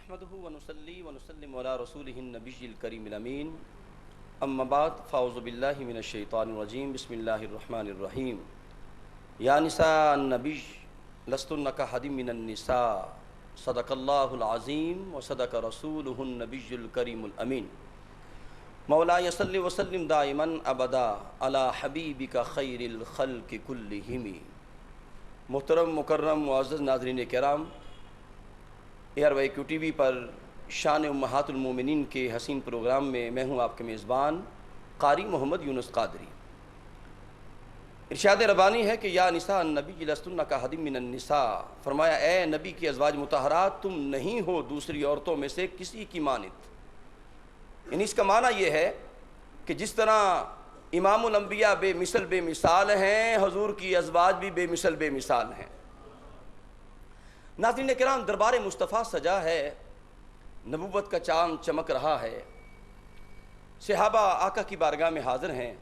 نحمده ونصلي ونسلم على رسوله النبي الكريم الأمين اما بعد فاعوذ بالله من الشيطان الرجيم بسم الله الرحمن الرحيم يا نساء النبي لستن كأحد من النساء صدق الله العظيم وصدق رسوله النبي الكريم الأمين مولاي صل وسلم دائما ابدا على حبيبك خير الخلق كلهم۔ محترم مکرم معزز ناظرین کرام، ARYQ TV پر شان امہات المومنین کے حسین پروگرام میں میں ہوں آپ کے میزبان قاری محمد یونس قادری۔ ارشاد ربانی ہے کہ یا نساء النبی لستن کأحد من النساء، فرمایا اے نبی کی ازواج مطہرات تم نہیں ہو دوسری عورتوں میں سے کسی کی مانند۔ یعنی اس کا معنی یہ ہے کہ جس طرح امام الانبیاء بے مثل بے مثال ہیں، حضور کی ازواج بھی بے مثل بے مثال ہیں۔ ناظرین کرام، دربار مصطفیٰ سجا ہے، نبوت کا چاند چمک رہا ہے، صحابہ آقا کی بارگاہ میں حاضر ہیں۔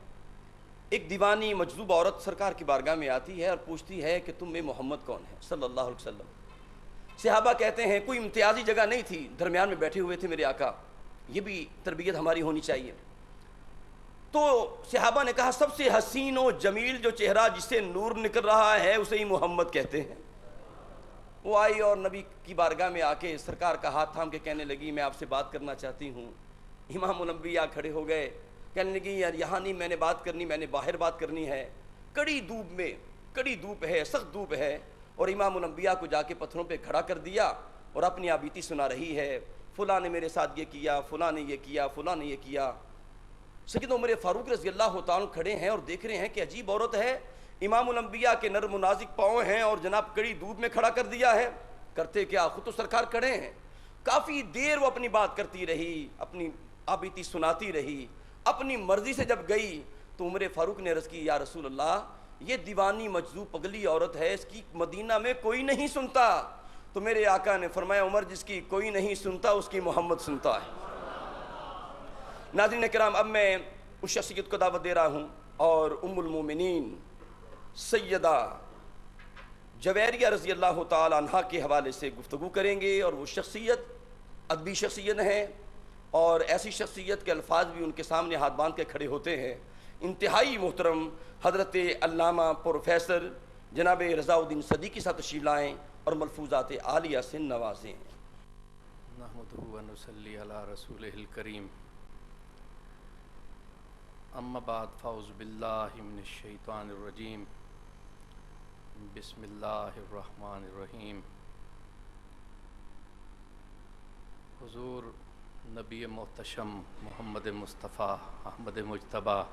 ایک دیوانی مجذوب عورت سرکار کی بارگاہ میں آتی ہے اور پوچھتی ہے کہ تم میں محمد کون ہے صلی اللہ علیہ وسلم۔ صحابہ کہتے ہیں کوئی امتیازی جگہ نہیں تھی، درمیان میں بیٹھے ہوئے تھے میرے آقا، یہ بھی تربیت ہماری ہونی چاہیے۔ تو صحابہ نے کہا سب سے حسین و جمیل جو چہرہ جس سے نور نکل رہا ہے اسے ہی محمد کہتے ہیں۔ وہ آئی اور نبی کی بارگاہ میں آ کے سرکار کا ہاتھ تھام کے کہنے لگی میں آپ سے بات کرنا چاہتی ہوں۔ امام الانبیاء کھڑے ہو گئے، کہنے لگی یار یہاں نہیں میں نے بات کرنی، میں نے باہر بات کرنی ہے۔ کڑی دھوپ میں، کڑی دھوپ ہے، سخت دھوپ ہے، اور امام الانبیاء کو جا کے پتھروں پہ کھڑا کر دیا اور اپنی آبیتی سنا رہی ہے، فلاں نے میرے ساتھ یہ کیا، فلاں نے یہ کیا، فلاں نے یہ کیا۔ سیدنا عمر فاروق رضی اللہ تعالیٰ عنہ کھڑے ہیں اور دیکھ رہے ہیں کہ عجیب عورت ہے، امام الانبیاء کے نرم و نازک پاؤں ہیں اور جناب کڑی دھوپ میں کھڑا کر دیا ہے۔ کرتے کیا، خود تو سرکار کھڑے ہیں۔ کافی دیر وہ اپنی بات کرتی رہی، اپنی آبیتی سناتی رہی۔ اپنی مرضی سے جب گئی تو عمر فاروق نے عرض کی یا رسول اللہ یہ دیوانی مجذوب پگلی عورت ہے، اس کی مدینہ میں کوئی نہیں سنتا۔ تو میرے آقا نے فرمایا عمر جس کی کوئی نہیں سنتا اس کی محمد سنتا ہے۔ ناظرین کرام، اب میں اس شخصیت کو دعوت دے رہا ہوں اور ام المومنین سیدہ جویریہ رضی اللہ تعالی عنہا کے حوالے سے گفتگو کریں گے، اور وہ شخصیت ادبی شخصیت ہے اور ایسی شخصیت کے الفاظ بھی ان کے سامنے ہاتھ باندھ کے کھڑے ہوتے ہیں۔ انتہائی محترم حضرت علامہ پروفیسر جناب رضا الدین صدیقی صاحب تشریف لائیں اور ملفوظات عالیہ سے نوازیں۔ نحمدہ و نصلی علی رسولہ الکریم، اما بعد فاعوذ باللہ من الشیطان الرجیم، بسم اللہ الرحمن الرحیم۔ حضور نبی محتشم محمد مصطفیٰ احمد مجتبیٰ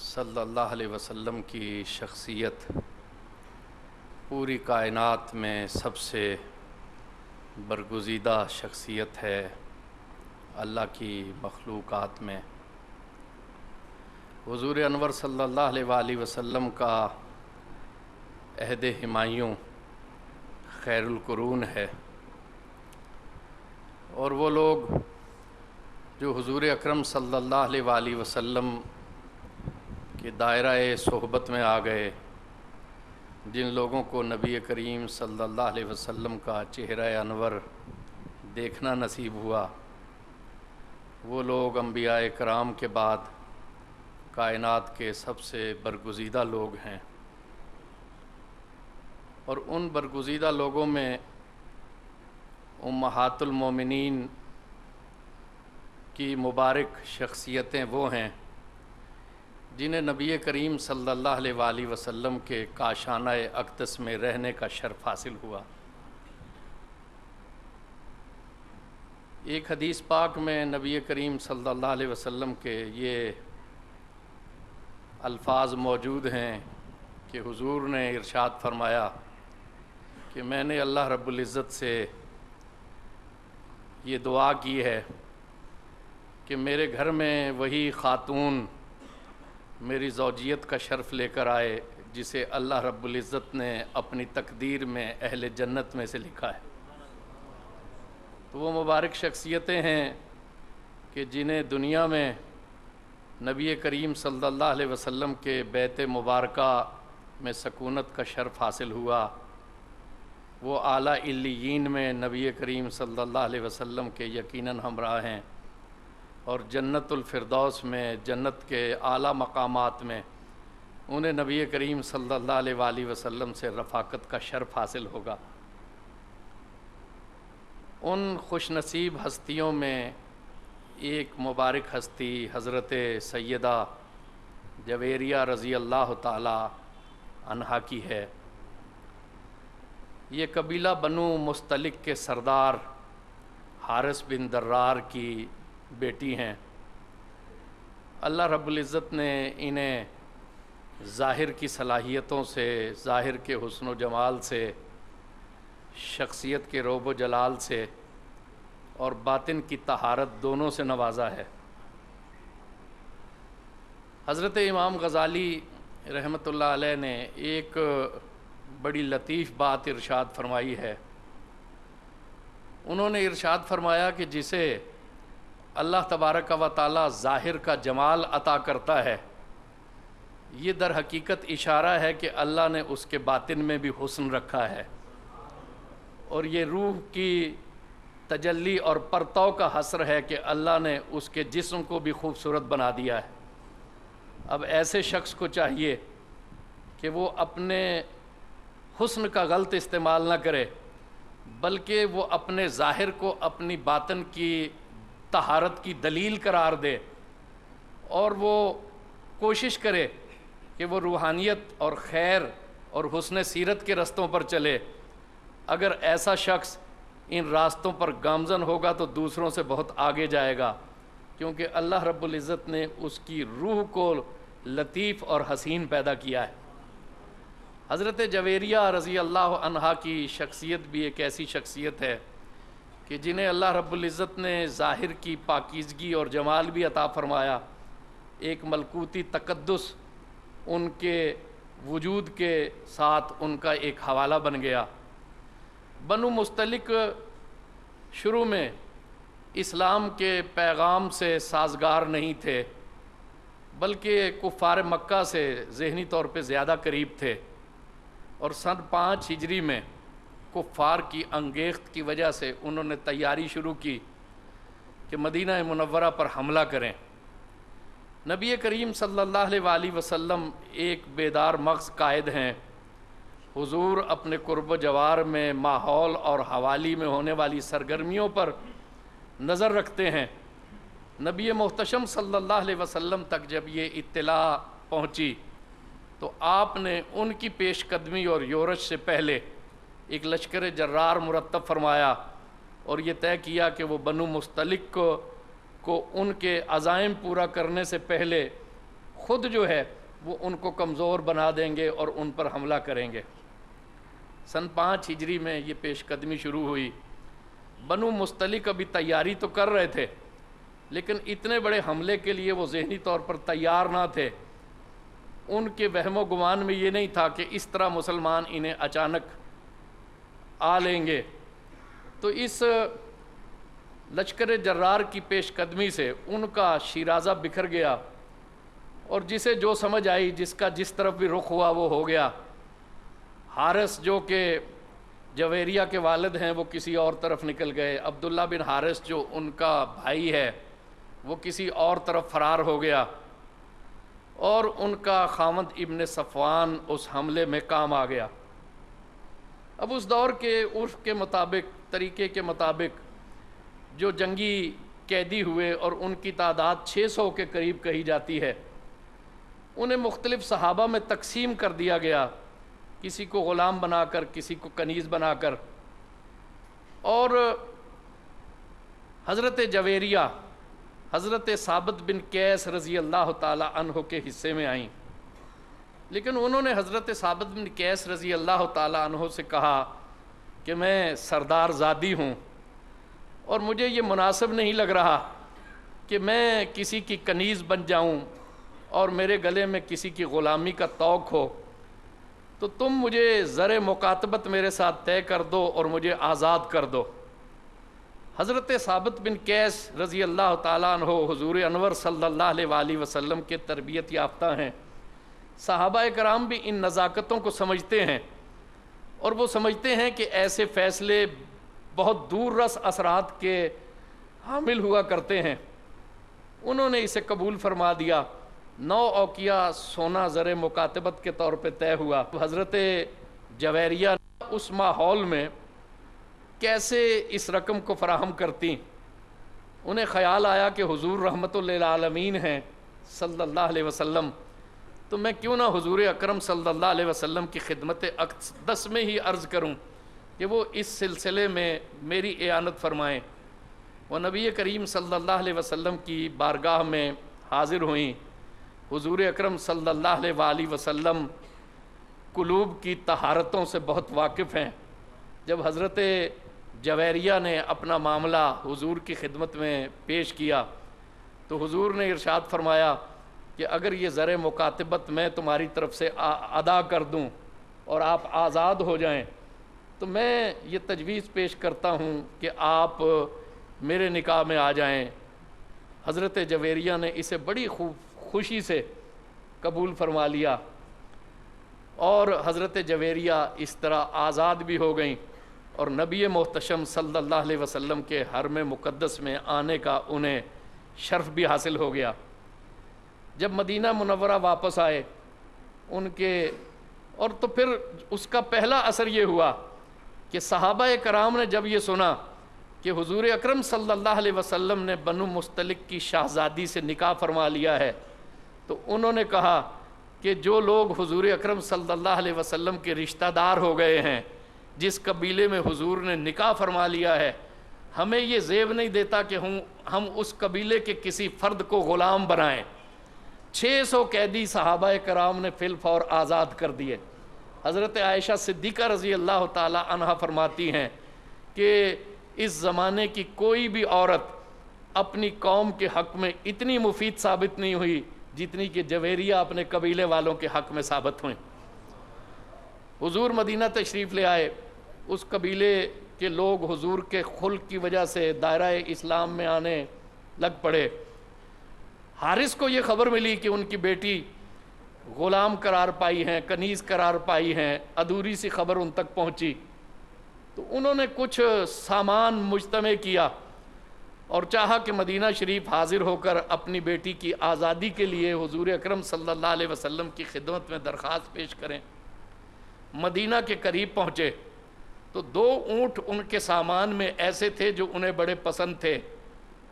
صلی اللہ علیہ وسلم کی شخصیت پوری کائنات میں سب سے برگزیدہ شخصیت ہے اللہ کی مخلوقات میں۔ حضور انور صلی اللہ علیہ وآلہ وسلم کا عہد ہمایوں خیر القرون ہے، اور وہ لوگ جو حضور اکرم صلی اللہ علیہ وآلہ وسلم کے دائرہ صحبت میں آ گئے، جن لوگوں کو نبی کریم صلی اللہ علیہ وسلم کا چہرہ انور دیکھنا نصیب ہوا، وہ لوگ انبیاء کرام کے بعد کائنات کے سب سے برگزیدہ لوگ ہیں۔ اور ان برگزیدہ لوگوں میں امہات المومنین کی مبارک شخصیتیں وہ ہیں جنہیں نبی کریم صلی اللہ علیہ وآلہ وسلم کے کاشانہ اقدس میں رہنے کا شرف حاصل ہوا۔ ایک حدیث پاک میں نبی کریم صلی اللہ علیہ وسلم کے یہ الفاظ موجود ہیں کہ حضور نے ارشاد فرمایا کہ میں نے اللہ رب العزت سے یہ دعا کی ہے کہ میرے گھر میں وہی خاتون میری زوجیت کا شرف لے کر آئے جسے اللہ رب العزت نے اپنی تقدیر میں اہل جنت میں سے لکھا ہے۔ تو وہ مبارک شخصیتیں ہیں کہ جنہیں دنیا میں نبی کریم صلی اللہ علیہ وسلم کے بیت مبارکہ میں سکونت کا شرف حاصل ہوا، وہ اعلیٰ علیین میں نبی کریم صلی اللہ علیہ وسلم کے یقیناً ہمراہ ہیں، اور جنت الفردوس میں، جنت کے اعلیٰ مقامات میں انہیں نبی کریم صلی اللہ علیہ وآلہ وسلم سے رفاقت کا شرف حاصل ہوگا۔ ان خوش نصیب ہستیوں میں ایک مبارک ہستی حضرت سیدہ جویریہ رضی اللہ تعالی عنہا کی ہے۔ یہ قبیلہ بنو مستلق کے سردار حارث بن درار کی بیٹی ہیں۔ اللہ رب العزت نے انہیں ظاہر کی صلاحیتوں سے، ظاہر کے حسن و جمال سے، شخصیت کے روب و جلال سے اور باطن کی طہارت دونوں سے نوازا ہے۔ حضرت امام غزالی رحمۃ اللہ علیہ نے ایک بڑی لطیف بات ارشاد فرمائی ہے۔ انہوں نے ارشاد فرمایا کہ جسے اللہ تبارک و تعالی ظاہر کا جمال عطا کرتا ہے، یہ در حقیقت اشارہ ہے کہ اللہ نے اس کے باطن میں بھی حسن رکھا ہے، اور یہ روح کی تجلی اور پرتو کا حسر ہے کہ اللہ نے اس کے جسم کو بھی خوبصورت بنا دیا ہے۔ اب ایسے شخص کو چاہیے کہ وہ اپنے حسن کا غلط استعمال نہ کرے، بلکہ وہ اپنے ظاہر کو اپنی باطن کی طہارت کی دلیل قرار دے، اور وہ کوشش کرے کہ وہ روحانیت اور خیر اور حسن سیرت کے رستوں پر چلے۔ اگر ایسا شخص ان راستوں پر گامزن ہوگا تو دوسروں سے بہت آگے جائے گا، کیونکہ اللہ رب العزت نے اس کی روح کو لطیف اور حسین پیدا کیا ہے۔ حضرت جویریہ رضی اللہ عنہا کی شخصیت بھی ایک ایسی شخصیت ہے کہ جنہیں اللہ رب العزت نے ظاہر کی پاکیزگی اور جمال بھی عطا فرمایا، ایک ملکوتی تقدس ان کے وجود کے ساتھ ان کا ایک حوالہ بن گیا۔ بنو مستلق شروع میں اسلام کے پیغام سے سازگار نہیں تھے، بلکہ کفار مکہ سے ذہنی طور پہ زیادہ قریب تھے، اور سن 5 ہجری میں کفار کی انگیخت کی وجہ سے انہوں نے تیاری شروع کی کہ مدینہ منورہ پر حملہ کریں۔ نبی کریم صلی اللہ علیہ وآلہ وسلم ایک بیدار مغز قائد ہیں۔ حضور اپنے قرب و جوار میں ماحول اور حوالی میں ہونے والی سرگرمیوں پر نظر رکھتے ہیں۔ نبی محتشم صلی اللہ علیہ وسلم تک جب یہ اطلاع پہنچی تو آپ نے ان کی پیش قدمی اور یورش سے پہلے ایک لشکر جرار مرتب فرمایا، اور یہ طے کیا کہ وہ بنو مستلق کو ان کے عزائم پورا کرنے سے پہلے خود جو ہے وہ ان کو کمزور بنا دیں گے اور ان پر حملہ کریں گے۔ سن 5 ہجری میں یہ پیش قدمی شروع ہوئی۔ بنو مستلق ابھی تیاری تو کر رہے تھے، لیکن اتنے بڑے حملے کے لیے وہ ذہنی طور پر تیار نہ تھے۔ ان کے وہم و گمان میں یہ نہیں تھا کہ اس طرح مسلمان انہیں اچانک آ لیں گے۔ تو اس لشکر جرار کی پیش قدمی سے ان کا شیرازہ بکھر گیا، اور جسے جو سمجھ آئی، جس کا جس طرف بھی رخ ہوا وہ ہو گیا۔ حارث جو کہ جویریہ کے والد ہیں وہ کسی اور طرف نکل گئے، عبداللہ بن حارث جو ان کا بھائی ہے وہ کسی اور طرف فرار ہو گیا، اور ان کا خامد ابن صفوان اس حملے میں کام آ گیا۔ اب اس دور کے عرف کے مطابق، طریقے کے مطابق جو جنگی قیدی ہوئے، اور ان کی تعداد 600 کے قریب کہی جاتی ہے، انہیں مختلف صحابہ میں تقسیم کر دیا گیا، کسی کو غلام بنا کر، کسی کو کنیز بنا کر، اور حضرت جویریہ حضرت ثابت بن قیس رضی اللہ تعالی عنہ کے حصے میں آئیں۔ لیکن انہوں نے حضرت ثابت بن قیس رضی اللہ تعالی عنہ سے کہا کہ میں سردار زادی ہوں، اور مجھے یہ مناسب نہیں لگ رہا کہ میں کسی کی کنیز بن جاؤں اور میرے گلے میں کسی کی غلامی کا طوق ہو، تو تم مجھے زر مکاتبت میرے ساتھ طے کر دو اور مجھے آزاد کر دو۔ حضرت ثابت بن قیس رضی اللہ تعالیٰ عنہ حضور انور صلی اللہ علیہ وآلہ وسلم کے تربیت یافتہ ہیں، صحابہ کرام بھی ان نزاکتوں کو سمجھتے ہیں، اور وہ سمجھتے ہیں کہ ایسے فیصلے بہت دور رس اثرات کے حامل ہوا کرتے ہیں۔ انہوں نے اسے قبول فرما دیا۔ 9 اوقیہ سونا زر مکاتبت کے طور پہ طے ہوا۔ حضرت جویریہ اس ماحول میں کیسے اس رقم کو فراہم کرتی؟ انہیں خیال آیا کہ حضور رحمت للعالمین ہیں صلی اللہ علیہ وسلم، تو میں کیوں نہ حضور اکرم صلی اللہ علیہ وسلم کی خدمت اقدس میں ہی عرض کروں کہ وہ اس سلسلے میں میری اعانت فرمائیں۔ وہ نبی کریم صلی اللہ علیہ وسلم کی بارگاہ میں حاضر ہوئیں۔ حضور اکرم صلی اللہ علیہ وآلہ وسلم قلوب کی طہارتوں سے بہت واقف ہیں۔ جب حضرت جویریہ نے اپنا معاملہ حضور کی خدمت میں پیش کیا تو حضور نے ارشاد فرمایا کہ اگر یہ زر مکاتبت میں تمہاری طرف سے ادا کر دوں اور آپ آزاد ہو جائیں تو میں یہ تجویز پیش کرتا ہوں کہ آپ میرے نکاح میں آ جائیں۔ حضرت جویریہ نے اسے بڑی خوشی سے قبول فرما لیا اور حضرت جویریہ اس طرح آزاد بھی ہو گئیں اور نبی محتشم صلی اللہ علیہ وسلم کے حرم مقدس میں آنے کا انہیں شرف بھی حاصل ہو گیا۔ جب مدینہ منورہ واپس آئے ان کے اور تو پھر اس کا پہلا اثر یہ ہوا کہ صحابہ کرام نے جب یہ سنا کہ حضور اکرم صلی اللہ علیہ وسلم نے بنو مستلق کی شہزادی سے نکاح فرما لیا ہے تو انہوں نے کہا کہ جو لوگ حضور اکرم صلی اللہ علیہ وسلم کے رشتہ دار ہو گئے ہیں، جس قبیلے میں حضور نے نکاح فرما لیا ہے، ہمیں یہ زیب نہیں دیتا کہ ہم اس قبیلے کے کسی فرد کو غلام بنائیں۔ 600 قیدی صحابہ کرام نے فی الفور آزاد کر دیے۔ حضرت عائشہ صدیقہ رضی اللہ تعالی عنہا فرماتی ہیں کہ اس زمانے کی کوئی بھی عورت اپنی قوم کے حق میں اتنی مفید ثابت نہیں ہوئی جتنی کہ جویریہ اپنے قبیلے والوں کے حق میں ثابت ہوئیں۔ حضور مدینہ تشریف لے آئے، اس قبیلے کے لوگ حضور کے خلق کی وجہ سے دائرہ اسلام میں آنے لگ پڑے۔ حارث کو یہ خبر ملی کہ ان کی بیٹی غلام قرار پائی ہیں، کنیز قرار پائی ہیں، ادھوری سی خبر ان تک پہنچی تو انہوں نے کچھ سامان مجتمع کیا اور چاہا کہ مدینہ شریف حاضر ہو کر اپنی بیٹی کی آزادی کے لیے حضور اکرم صلی اللہ علیہ وسلم کی خدمت میں درخواست پیش کریں۔ مدینہ کے قریب پہنچے تو 2 اونٹ ان کے سامان میں ایسے تھے جو انہیں بڑے پسند تھے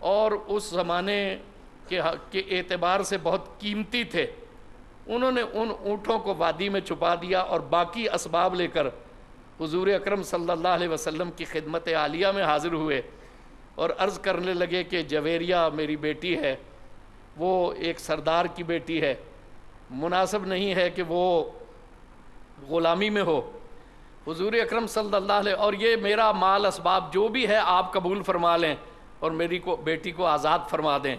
اور اس زمانے کے اعتبار سے بہت قیمتی تھے۔ انہوں نے ان اونٹوں کو وادی میں چھپا دیا اور باقی اسباب لے کر حضور اکرم صلی اللہ علیہ وسلم کی خدمت عالیہ میں حاضر ہوئے اور عرض کرنے لگے کہ جویریہ میری بیٹی ہے، وہ ایک سردار کی بیٹی ہے، مناسب نہیں ہے کہ وہ غلامی میں ہو۔ حضور اکرم صلی اللہ علیہ اور یہ میرا مال اسباب جو بھی ہے آپ قبول فرما لیں اور میری بیٹی کو آزاد فرما دیں۔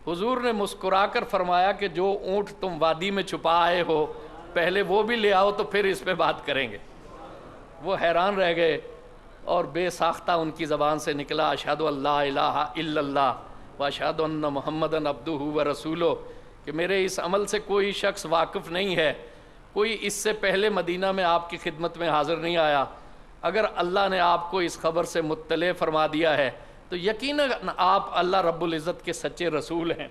حضور نے مسکرا کر فرمایا کہ جو اونٹ تم وادی میں چھپا آئے ہو پہلے وہ بھی لے آؤ تو پھر اس پہ بات کریں گے۔ وہ حیران رہ گئے اور بے ساختہ ان کی زبان سے نکلا اشہد ان لا الہ الا اللہ و اشہد ان محمدً عبدہ و رسولہ، کہ میرے اس عمل سے کوئی شخص واقف نہیں ہے، کوئی اس سے پہلے مدینہ میں آپ کی خدمت میں حاضر نہیں آیا۔ اگر اللہ نے آپ کو اس خبر سے مطلع فرما دیا ہے تو یقیناً آپ اللہ رب العزت کے سچے رسول ہیں۔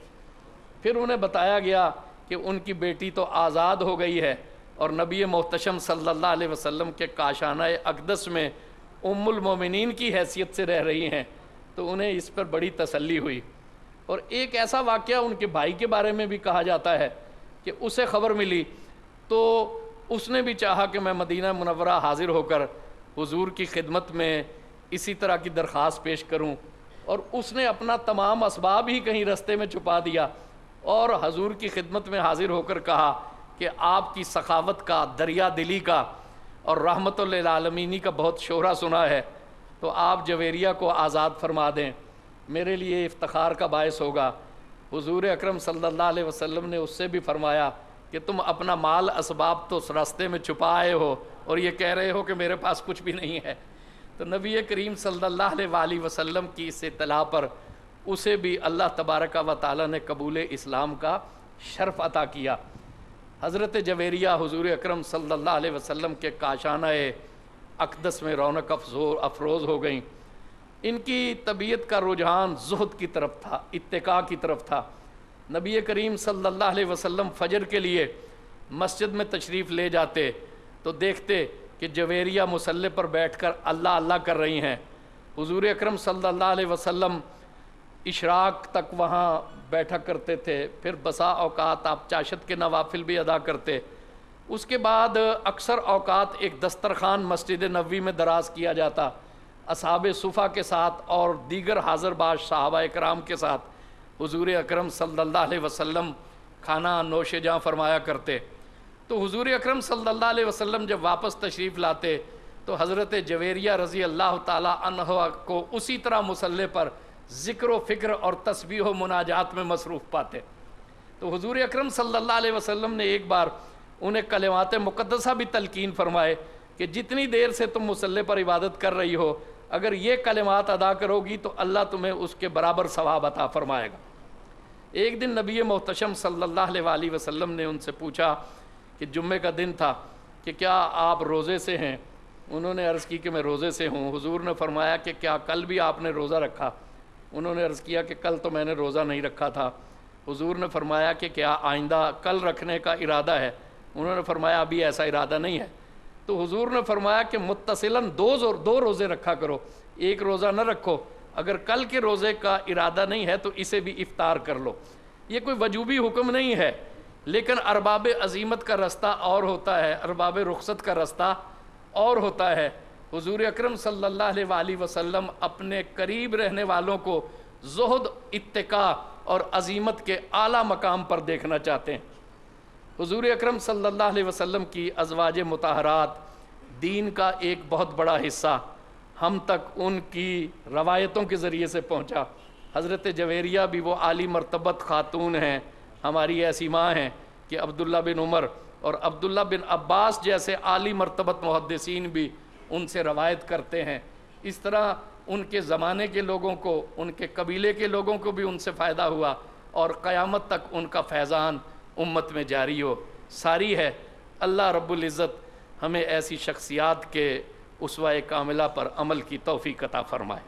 پھر انہیں بتایا گیا کہ ان کی بیٹی تو آزاد ہو گئی ہے اور نبی محتشم صلی اللہ علیہ وسلم کے کاشانہ اقدس میں ام المومنین کی حیثیت سے رہ رہی ہیں، تو انہیں اس پر بڑی تسلی ہوئی۔ اور ایک ایسا واقعہ ان کے بھائی کے بارے میں بھی کہا جاتا ہے کہ اسے خبر ملی تو اس نے بھی چاہا کہ میں مدینہ منورہ حاضر ہو کر حضور کی خدمت میں اسی طرح کی درخواست پیش کروں، اور اس نے اپنا تمام اسباب ہی کہیں رستے میں چھپا دیا اور حضور کی خدمت میں حاضر ہو کر کہا کہ آپ کی سخاوت کا، دریا دلی کا اور رحمت للعالمینی کا بہت شہرہ سنا ہے، تو آپ جویریہ کو آزاد فرما دیں، میرے لیے افتخار کا باعث ہوگا۔ حضور اکرم صلی اللہ علیہ وسلم نے اس سے بھی فرمایا کہ تم اپنا مال اسباب تو اس راستے میں چھپا آئے ہو اور یہ کہہ رہے ہو کہ میرے پاس کچھ بھی نہیں ہے۔ تو نبی کریم صلی اللہ علیہ وآلہ وسلم کی اس اطلاع پر اسے بھی اللہ تبارک و تعالی نے قبول اسلام کا شرف عطا کیا۔ حضرت جویریہ حضور اکرم صلی اللہ علیہ وسلم کے کاشانہ اقدس میں رونق افروز ہو گئیں۔ ان کی طبیعت کا رجحان زہد کی طرف تھا، اتقاء کی طرف تھا۔ نبی کریم صلی اللہ علیہ وسلم فجر کے لیے مسجد میں تشریف لے جاتے تو دیکھتے کہ جویریہ مصلی پر بیٹھ کر اللہ اللہ کر رہی ہیں۔ حضور اکرم صلی اللہ علیہ وسلم اشراق تک وہاں بیٹھا کرتے تھے، پھر بسا اوقات آپ چاشت کے نوافل بھی ادا کرتے۔ اس کے بعد اکثر اوقات ایک دسترخوان مسجد نبوی میں دراز کیا جاتا، اصحاب صفہ کے ساتھ اور دیگر حاضر باش صحابہ اکرام کے ساتھ حضور اکرم صلی اللہ علیہ وسلم کھانا نوش جاں فرمایا کرتے۔ تو حضور اکرم صلی اللہ علیہ وسلم جب واپس تشریف لاتے تو حضرت جویریہ رضی اللہ تعالی عنہ کو اسی طرح مصلی پر ذکر و فکر اور تسبیح و مناجات میں مصروف پاتے۔ تو حضور اکرم صلی اللہ علیہ وسلم نے ایک بار انہیں کلمات مقدسہ بھی تلقین فرمائے کہ جتنی دیر سے تم مصلی پر عبادت کر رہی ہو، اگر یہ کلمات ادا کرو گی تو اللہ تمہیں اس کے برابر ثواب عطا فرمائے گا۔ ایک دن نبی محتشم صلی اللہ علیہ وسلم نے ان سے پوچھا کہ جمعے کا دن تھا کہ کیا آپ روزے سے ہیں؟ انہوں نے عرض کی کہ میں روزے سے ہوں۔ حضور نے فرمایا کہ کیا کل بھی آپ نے روزہ رکھا؟ انہوں نے عرض کیا کہ کل تو میں نے روزہ نہیں رکھا تھا۔ حضور نے فرمایا کہ کیا آئندہ کل رکھنے کا ارادہ ہے؟ انہوں نے فرمایا ابھی ایسا ارادہ نہیں ہے۔ تو حضور نے فرمایا کہ متصلاً دو روزے رکھا کرو، ایک روزہ نہ رکھو۔ اگر کل کے روزے کا ارادہ نہیں ہے تو اسے بھی افطار کر لو۔ یہ کوئی وجوبی حکم نہیں ہے، لیکن ارباب عزیمت کا رستہ اور ہوتا ہے، ارباب رخصت کا رستہ اور ہوتا ہے۔ حضور اکرم صلی اللہ علیہ وسلم اپنے قریب رہنے والوں کو زہد، اتقاء اور عزیمت کے اعلیٰ مقام پر دیکھنا چاہتے ہیں۔ حضور اکرم صلی اللہ علیہ وسلم کی ازواج مطہرات دین کا ایک بہت بڑا حصہ ہم تک ان کی روایتوں کے ذریعے سے پہنچا۔ حضرت جویریہ بھی وہ عالی مرتبت خاتون ہیں، ہماری ایسی ماں ہیں کہ عبداللہ بن عمر اور عبداللہ بن عباس جیسے عالی مرتبت محدثین بھی ان سے روایت کرتے ہیں۔ اس طرح ان کے زمانے کے لوگوں کو، ان کے قبیلے کے لوگوں کو بھی ان سے فائدہ ہوا، اور قیامت تک ان کا فیضان امت میں جاری ہو ساری ہے۔ اللہ رب العزت ہمیں ایسی شخصیات کے اسوہ کاملہ پر عمل کی توفیق عطا فرمائے۔